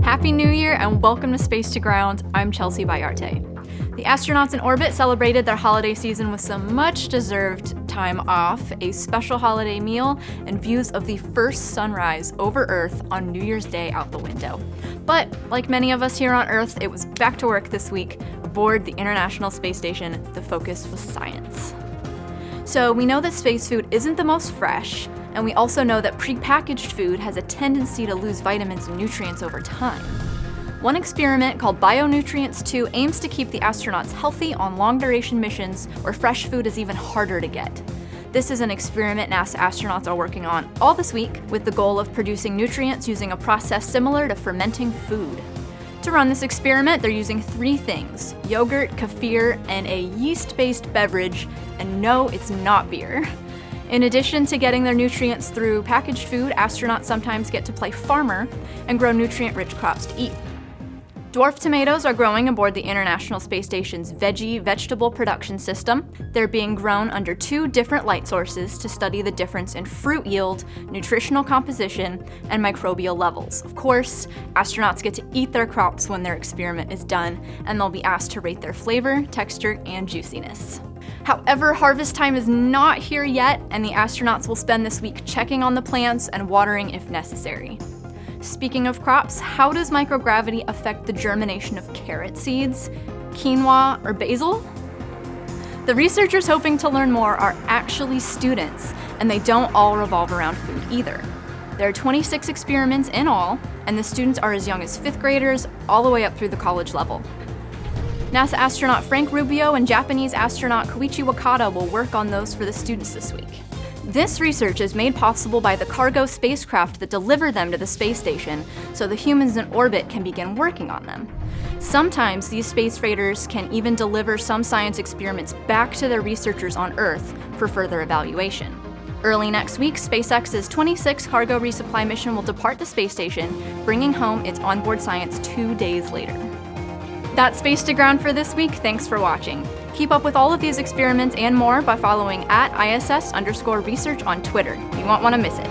Happy New Year and welcome to Space to Ground. I'm Chelsea Bayarte. The astronauts in orbit celebrated their holiday season with some much-deserved time off, a special holiday meal, and views of the first sunrise over Earth on New Year's Day out the window. But like many of us here on Earth, it was back to work this week. Aboard the International Space Station, the focus was science. So we know that space food isn't the most fresh, and we also know that prepackaged food has a tendency to lose vitamins and nutrients over time. One experiment called BioNutrients 2 aims to keep the astronauts healthy on long-duration missions where fresh food is even harder to get. This is an experiment NASA astronauts are working on all this week with the goal of producing nutrients using a process similar to fermenting food. To run this experiment, they're using 3 things: yogurt, kefir, and a yeast-based beverage, and no, it's not beer. In addition to getting their nutrients through packaged food, astronauts sometimes get to play farmer and grow nutrient-rich crops to eat. Dwarf tomatoes are growing aboard the International Space Station's vegetable production system. They're being grown under 2 different light sources to study the difference in fruit yield, nutritional composition, and microbial levels. Of course, astronauts get to eat their crops when their experiment is done, and they'll be asked to rate their flavor, texture, and juiciness. However, harvest time is not here yet, and the astronauts will spend this week checking on the plants and watering if necessary. Speaking of crops, how does microgravity affect the germination of carrot seeds, quinoa, or basil? The researchers hoping to learn more are actually students, and they don't all revolve around food either. There are 26 experiments in all, and the students are as young as 5th graders all the way up through the college level. NASA astronaut Frank Rubio and Japanese astronaut Koichi Wakata will work on those for the students this week. This research is made possible by the cargo spacecraft that deliver them to the space station, so the humans in orbit can begin working on them. Sometimes these space freighters can even deliver some science experiments back to their researchers on Earth for further evaluation. Early next week, SpaceX's 26 cargo resupply mission will depart the space station, bringing home its onboard science 2 days later. That's Space to Ground for this week. Thanks for watching. Keep up with all of these experiments and more by following @ISS_research on Twitter. You won't want to miss it.